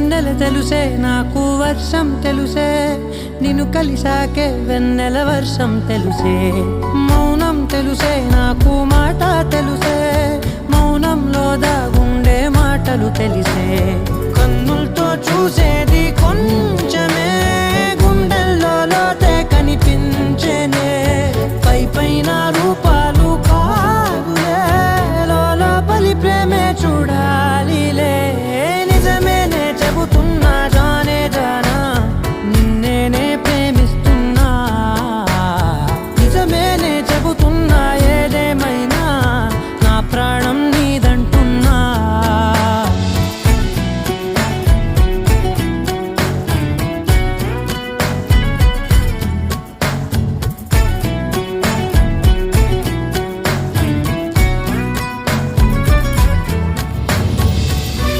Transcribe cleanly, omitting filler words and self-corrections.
వెన్నెల తెలుసే నాకు వర్షం తెలుసే నిన్ను కలిసాకే వెన్నెల వర్షం తెలుసే మౌనం తెలుసే నాకు మాట తెలుసే మౌనంలో దాగుండే మాటలు తెలిసే